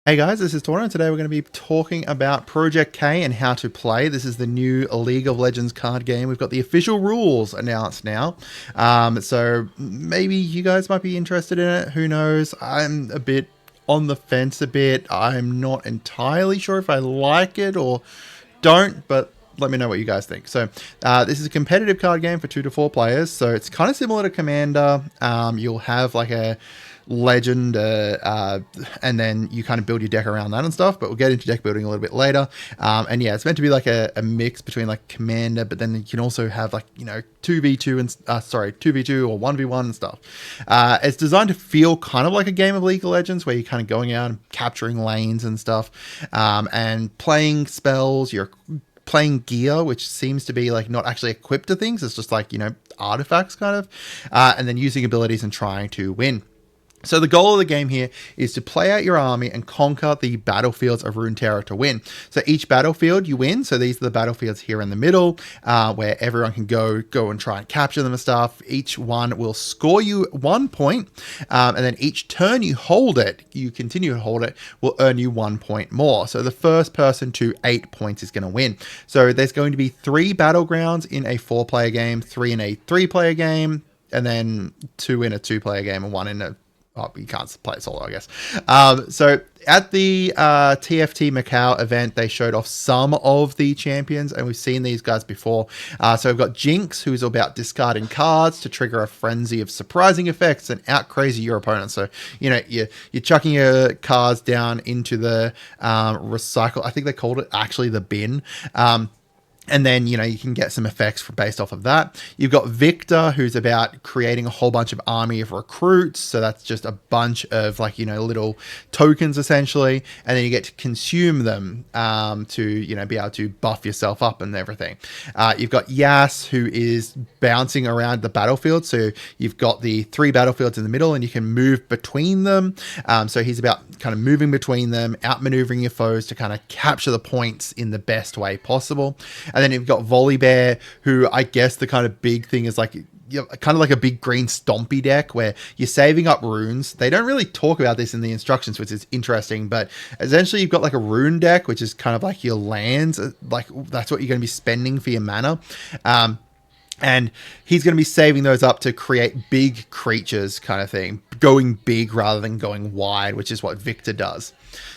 Hey guys, this is Tauna, and today we're going to be talking about Project K and how to play. This is the new League of Legends card game. We've got the official rules announced now. So maybe you guys might be interested in it. Who knows? I'm a bit on the fence a bit. I'm not entirely sure if I like it or don't, but let me know what you guys think. So this is a competitive card game for 2 to 4 players. So it's kind of similar to Commander. You'll have like a legend and then you kind of build your deck around that and stuff, but we'll get into deck building a little bit later. And yeah, it's meant to be like a mix between like Commander, but then you can also have like 2v2 and 2v2 or 1v1 and stuff. It's designed to feel kind of like a game of League of Legends where you're kind of going out and capturing lanes and stuff, and playing spells. You're playing gear, which seems to be like not actually equipped to things. It's just like artifacts kind of, and then using abilities and trying to win. So the goal of the game here is to play out your army and conquer the battlefields of Runeterra to win. So each battlefield you win. So these are the battlefields here in the middle, where everyone can go and try and capture them and stuff. Each one will score you 1 point, and then each turn you hold it, you continue to hold it, will earn you 1 point more. So the first person to 8 points is going to win. So there's going to be 3 battlegrounds in a 4-player game, 3 in a 3-player game, and then 2 in a 2-player game, and 1 in a you can't play it solo, I guess. So at the TFT Macau event, they showed off some of the champions, and we've seen these guys before. So we've got Jinx, who's about discarding cards to trigger a frenzy of surprising effects and out crazy your opponent. So you're chucking your cards down into the recycle. I think they called it actually the bin. And then, you can get some effects based off of that. You've got Victor, who's about creating a whole bunch of army of recruits. So that's just a bunch of little tokens essentially. And then you get to consume them to, be able to buff yourself up and everything. You've got Yas, who is bouncing around the battlefield. So you've got the 3 battlefields in the middle and you can move between them. So he's about kind of moving between them, outmaneuvering your foes to kind of capture the points in the best way possible. And then you've got Volibear, who I guess the kind of big thing is like kind of like a big green stompy deck where you're saving up runes. They don't really talk about this in the instructions, which is interesting, but essentially you've got like a rune deck, which is kind of like your lands. Like that's what you're going to be spending for your mana. And he's going to be saving those up to create big creatures kind of thing, going big rather than going wide, which is what Victor does.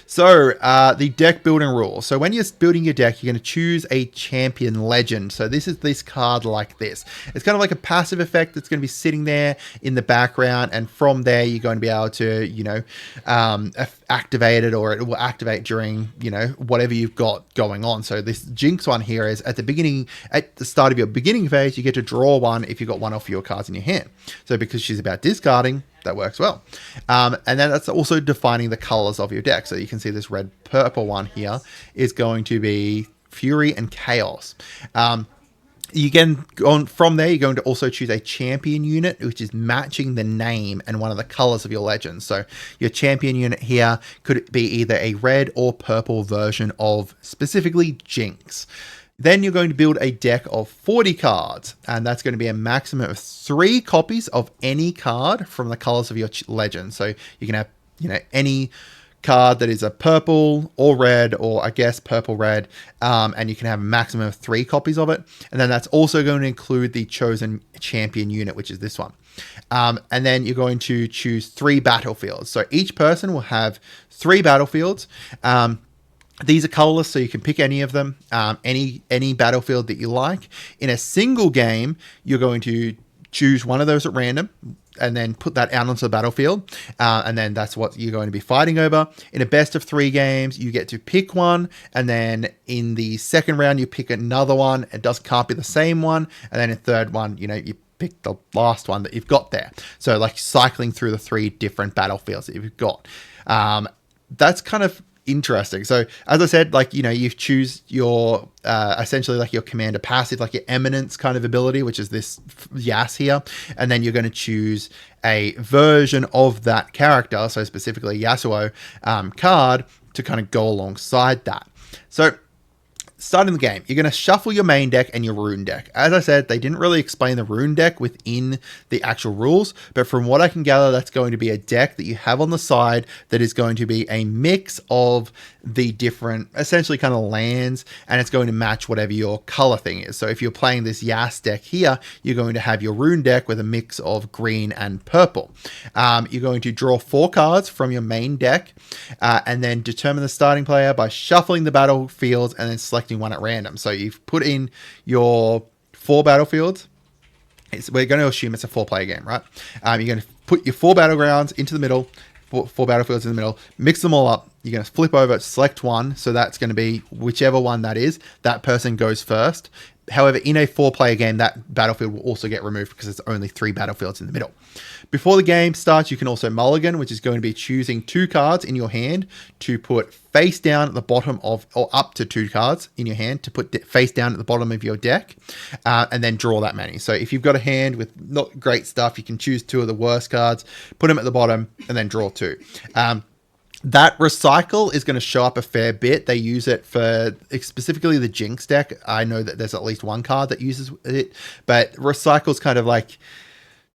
So the deck building rules. So when you're building your deck, you're going to choose a champion legend. So this is this card like this. It's kind of like a passive effect that's going to be sitting there in the background. And from there, you're going to be able to, activate it, or it will activate during, whatever you've got going on. So this Jinx one here is at the start of your beginning phase, you get to draw one if you've got one off your cards in your hand. So because she's about discarding, that works well. And then that's also defining the colors of your deck. So you can see this red purple one here is going to be Fury and Chaos. You can go on from there. You're going to also choose a champion unit, which is matching the name and one of the colors of your legend. So your champion unit here could be either a red or purple version of specifically Jinx. Then you're going to build a deck of 40 cards, and that's going to be a maximum of 3 copies of any card from the colors of your legend. So you can have, any card that is a purple or red, or I guess purple red, and you can have a maximum of 3 copies of it. And then that's also going to include the chosen champion unit, which is this one. And then you're going to choose 3 battlefields. So each person will have 3 battlefields. These are colorless, so you can pick any of them, any battlefield that you like. In a single game, you're going to choose one of those at random and then put that out onto the battlefield. And then that's what you're going to be fighting over. In a best of 3 games, you get to pick one. And then in the second round, you pick another one. It can't be the same one. And then in third one, you pick the last one that you've got there. So like cycling through the 3 different battlefields that you've got. That's kind of interesting. So as I said, you choose your essentially like your commander passive, like your eminence kind of ability, which is this Yas here, and then you're going to choose a version of that character, so specifically Yasuo card, to kind of go alongside that. So starting the game, you're going to shuffle your main deck and your rune deck. As I said, they didn't really explain the rune deck within the actual rules, but from what I can gather, that's going to be a deck that you have on the side that is going to be a mix of the different, essentially kind of lands, and it's going to match whatever your color thing is. So if you're playing this Yas deck here, you're going to have your rune deck with a mix of green and purple. You're going to draw 4 cards from your main deck, and then determine the starting player by shuffling the battlefields and then selecting one at random. So you've put in your 4 battlefields. We're going to assume it's a 4-player game, right? You're going to put your 4 battlegrounds into the middle, 4 battlefields in the middle, mix them all up. You're going to flip over, select one. So that's going to be whichever one that is. That person goes first. However, in a 4-player game, that battlefield will also get removed because there's only 3 battlefields in the middle. Before the game starts, you can also mulligan, which is going to be choosing 2 cards in your hand to put face down at the bottom of, or up to 2 cards in your hand to put face down at the bottom of your deck, and then draw that many. So if you've got a hand with not great stuff, you can choose 2 of the worst cards, put them at the bottom, and then draw 2. That recycle is going to show up a fair bit. They use it for specifically the Jinx deck. I know that there's at least 1 card that uses it, but recycle is kind of like,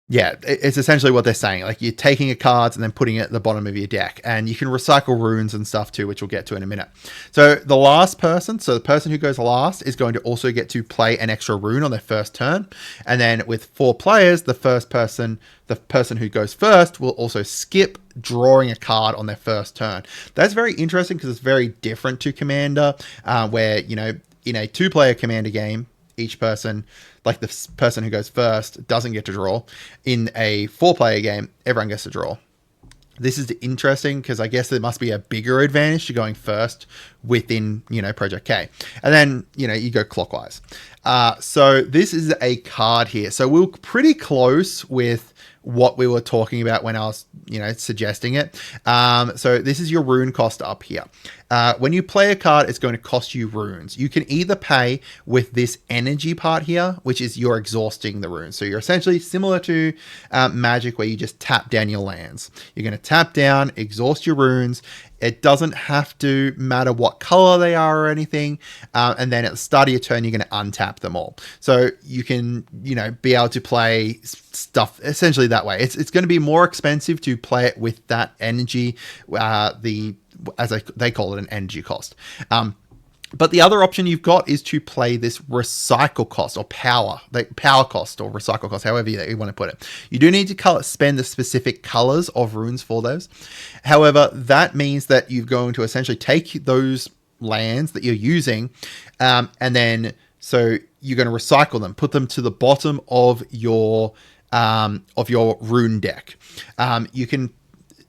yeah, it's essentially what they're saying. Like you're taking a card and then putting it at the bottom of your deck, and you can recycle runes and stuff too, which we'll get to in a minute. So the last person, so the person who goes last is going to also get to play an extra rune on their first turn. And then with 4 players, the person who goes first will also skip drawing a card on their first turn. That's very interesting because it's very different to Commander, where, you know, in a 2-player Commander game, each person, like the person who goes first, doesn't get to draw. In a 4-player game, everyone gets to draw. This is interesting because I guess there must be a bigger advantage to going first within, you know, Project K. And then, you know, you go clockwise. So this is a card here. So we're pretty close with what we were talking about when I was, you know, suggesting it. So this is your rune cost up here. When you play a card, it's going to cost you runes. You can either pay with this energy part here, which is you're exhausting the runes. So you're essentially similar to Magic, where you just tap down your lands. You're going to tap down, exhaust your runes. It doesn't have to matter what color they are or anything. And then at the start of your turn, you're going to untap them all. So you can, you know, be able to play stuff essentially that way. It's going to be more expensive to play it with that energy, they call it an energy cost. But the other option you've got is to play this recycle cost or power cost or recycle cost, however you want to put it. You do need to spend the specific colors of runes for those. However, that means that you're going to essentially take those lands that you're using, and then so you're going to recycle them, put them to the bottom of your rune deck. You can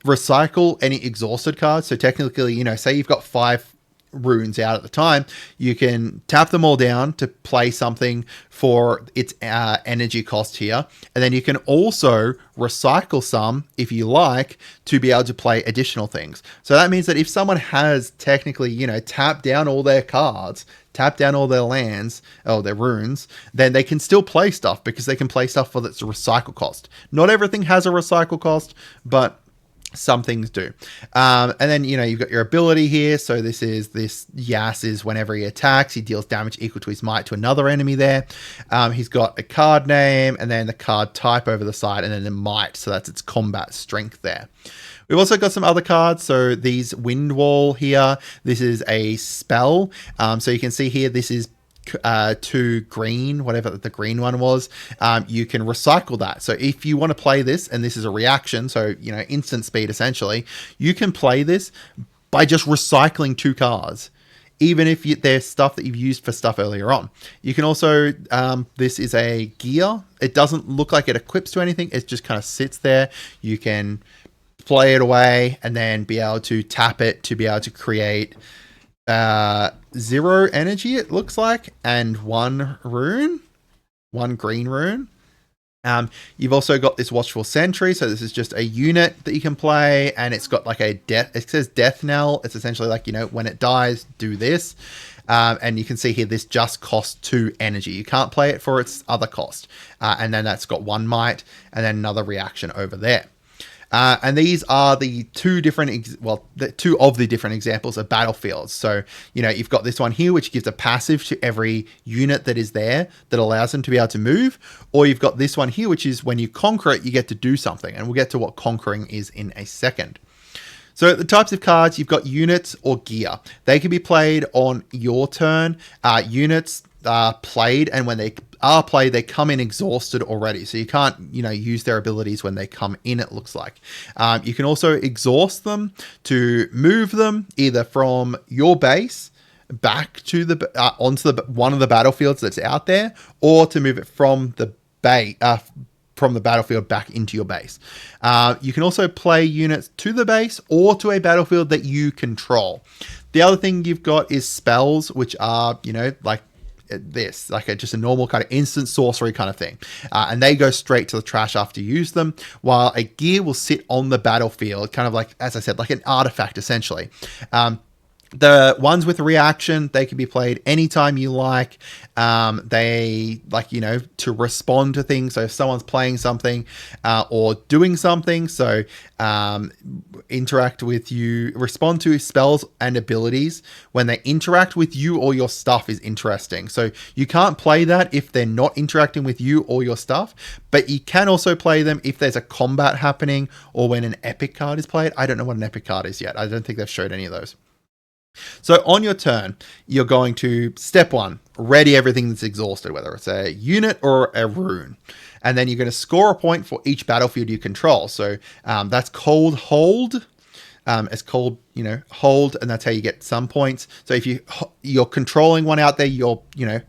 recycle any exhausted cards. So technically, you know, say you've got 5 runes out at the time, you can tap them all down to play something for its energy cost here, and then you can also recycle some if you like to be able to play additional things. So that means that if someone has technically, you know, tapped down all their cards, tap down all their lands, or their runes, then they can still play stuff because they can play stuff for its recycle cost. Not everything has a recycle cost, but some things do. And then, you know, you've got your ability here. So this Yas is whenever he attacks, he deals damage equal to his might to another enemy there. He's got a card name and then the card type over the side and then the might. So that's its combat strength there. We've also got some other cards. So these Wind Wall here, this is a spell. So you can see here, this is 2 green, whatever the green one was. You can recycle that. So if you want to play this, and this is a reaction, so, you know, instant speed essentially, you can play this by just recycling 2 cards, even if there's stuff that you've used for stuff earlier on. You can also, this is a gear. It doesn't look like it equips to anything. It just kind of sits there. You can play it away and then be able to tap it to be able to create 0 energy, it looks like, and 1 rune, 1 green rune. You've also got this Watchful Sentry, so this is just a unit that you can play, and it's got like a death, it says death knell. It's essentially like, you know, when it dies, do this. And you can see here, this just costs 2 energy. You can't play it for its other cost. And then that's got 1 might, and then another reaction over there. And these are the two of the different examples of battlefields. So, you've got this one here, which gives a passive to every unit that is there that allows them to be able to move. Or you've got this one here, which is when you conquer it, you get to do something. And we'll get to what conquering is in a second. So the types of cards, you've got units or gear. They can be played on your turn. Units are played, and when they are played, they come in exhausted already. So you can't, use their abilities when they come in, it looks like. You can also exhaust them to move them either from your base back to onto one of the battlefields that's out there, or to move it from the battlefield back into your base. You can also play units to the base or to a battlefield that you control. The other thing you've got is spells, which are, like this, just a normal kind of instant sorcery kind of thing. And they go straight to the trash after you use them, while a gear will sit on the battlefield, kind of like, as I said, like an artifact, essentially. The ones with reaction, they can be played anytime you like. They to respond to things. So if someone's playing something or doing something, so interact with you, respond to spells and abilities when they interact with you or your stuff is interesting. So you can't play that if they're not interacting with you or your stuff, but you can also play them if there's a combat happening or when an epic card is played. I don't know what an epic card is yet. I don't think they've showed any of those. So on your turn, you're going to, step 1, ready everything that's exhausted, whether it's a unit or a rune. And then you're going to score a point for each battlefield you control. So that's called hold. It's called, hold, and that's how you get some points. So if you're controlling one out there, you're,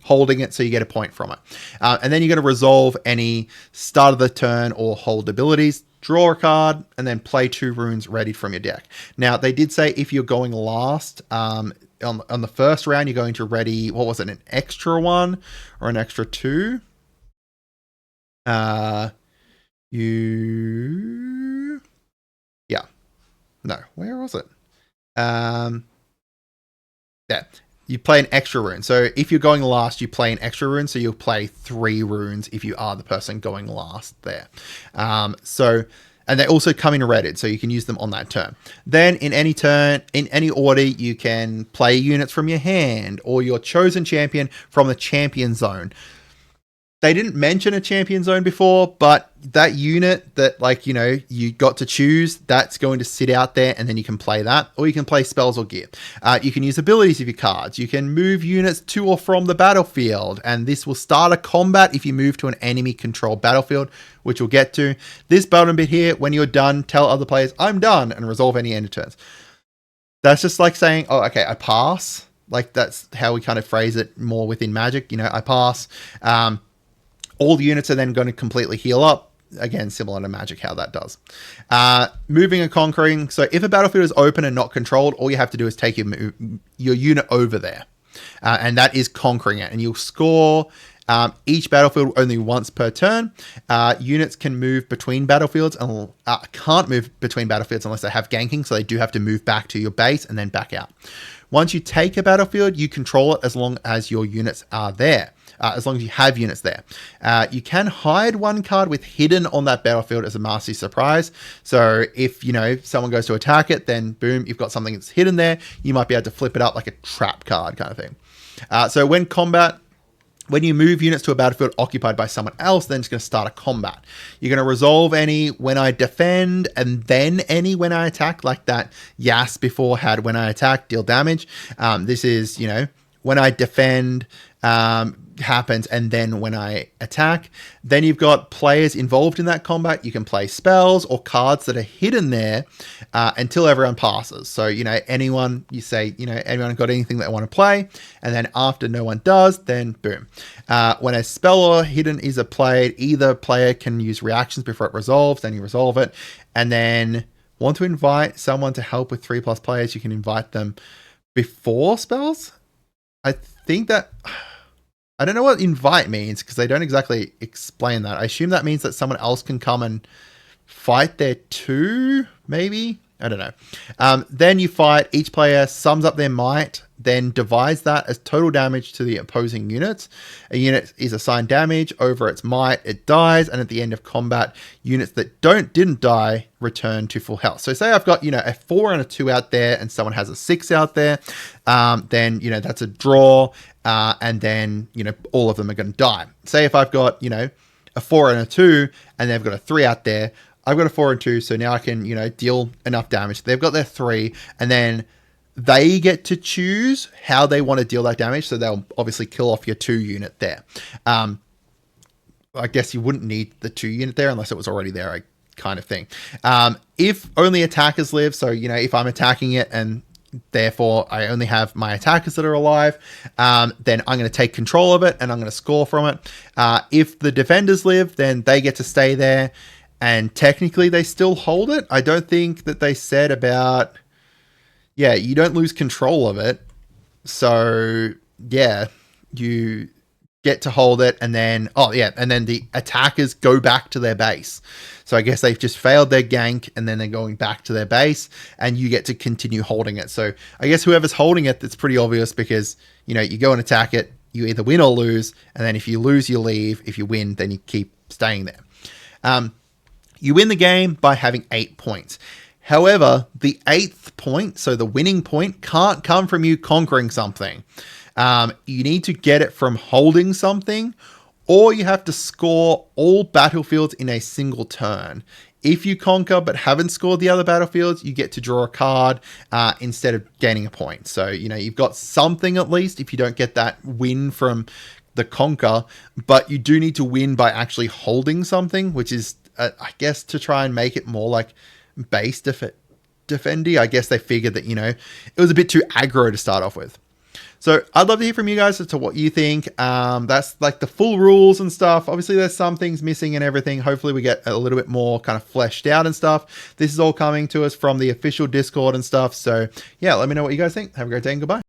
holding it, so you get a point from it. And then you're going to resolve any start of the turn or hold abilities, draw a card, and then play 2 runes readied from your deck. Now, they did say if you're going last on the first round, you're going to ready, what was it, an extra 1 or an extra 2? No, where was it? Yeah, you play an extra rune. So if you're going last, you play an extra rune. So you'll play 3 runes if you are the person going last there. And they also come in readied, so you can use them on that turn. Then in any turn, in any order, you can play units from your hand or your chosen champion from the champion zone. They didn't mention a champion zone before, but that unit that, you got to choose, that's going to sit out there, and then you can play that, or you can play spells or gear. You can use abilities of your cards. You can move units to or from the battlefield, and this will start a combat if you move to an enemy-controlled battlefield, which we'll get to. This button bit here, when you're done, tell other players, I'm done, and resolve any end of turns. That's just like saying, oh, okay, I pass. Like, that's how we kind of phrase it more within Magic. I pass. All the units are then going to completely heal up. Again, similar to Magic, how that does. Moving and conquering. So if a battlefield is open and not controlled, all you have to do is take your unit over there. And that is conquering it. And you'll score each battlefield only once per turn. Units can move between battlefields and can't move between battlefields unless they have ganking. So they do have to move back to your base and then back out. Once you take a battlefield, you control it as long as your units are there. As long as you have units there. You can hide one card with hidden on that battlefield as a nasty surprise. So if, someone goes to attack it, then boom, you've got something that's hidden there. You might be able to flip it up like a trap card kind of thing. So when you move units to a battlefield occupied by someone else, then it's going to start a combat. You're going to resolve any when I defend and then any when I attack, like that Yas before had when I attack, deal damage. This is, when I defend happens and then when I attack. Then you've got players involved in that combat. You can play spells or cards that are hidden there until everyone passes. So, anyone, you say, anyone got anything that I want to play? And then after no one does, then boom. When a spell or hidden is played, either player can use reactions before it resolves, then you resolve it. And then want to invite someone to help with 3+ players, you can invite them before spells. I think that... I don't know what invite means because they don't exactly explain that. I assume that means that someone else can come and fight there too, maybe? I don't know. Then you fight. Each player sums up their might then divides that as total damage to the opposing units. A unit is assigned damage over its might, it dies, and at the end of combat, units that didn't die return to full health. So say I've got, a 4 and a 2 out there, and someone has a 6 out there, then, that's a draw, and then, all of them are going to die. Say if I've got, a 4 and a 2, and they've got a 3 out there, I've got a 4 and 2, so now I can, deal enough damage. They've got their 3, and then they get to choose how they want to deal that damage. So they'll obviously kill off your 2 unit there. I guess you wouldn't need the 2 unit there unless it was already there, kind of thing. If only attackers live, so, if I'm attacking it and therefore I only have my attackers that are alive, then I'm going to take control of it and I'm going to score from it. If the defenders live, then they get to stay there. And technically, they still hold it. I don't think that they said about... Yeah, you don't lose control of it. So, yeah, you get to hold it. And then... Oh, yeah. And then the attackers go back to their base. So I guess they've just failed their gank. And then they're going back to their base. And you get to continue holding it. So I guess whoever's holding it, that's pretty obvious. Because, you go and attack it. You either win or lose. And then if you lose, you leave. If you win, then you keep staying there. You win the game by having 8 points. However, the 8th point, so the winning point, can't come from you conquering something. You need to get it from holding something, or you have to score all battlefields in a single turn. If you conquer but haven't scored the other battlefields, you get to draw a card instead of gaining a point. So, you've got something at least if you don't get that win from the conquer, but you do need to win by actually holding something, which is... I guess to try and make it more like base defendy. I guess they figured that, it was a bit too aggro to start off with. So I'd love to hear from you guys as to what you think. That's like the full rules and stuff. Obviously, there's some things missing and everything. Hopefully we get a little bit more kind of fleshed out and stuff. This is all coming to us from the official Discord and stuff. So yeah, let me know what you guys think. Have a great day and goodbye.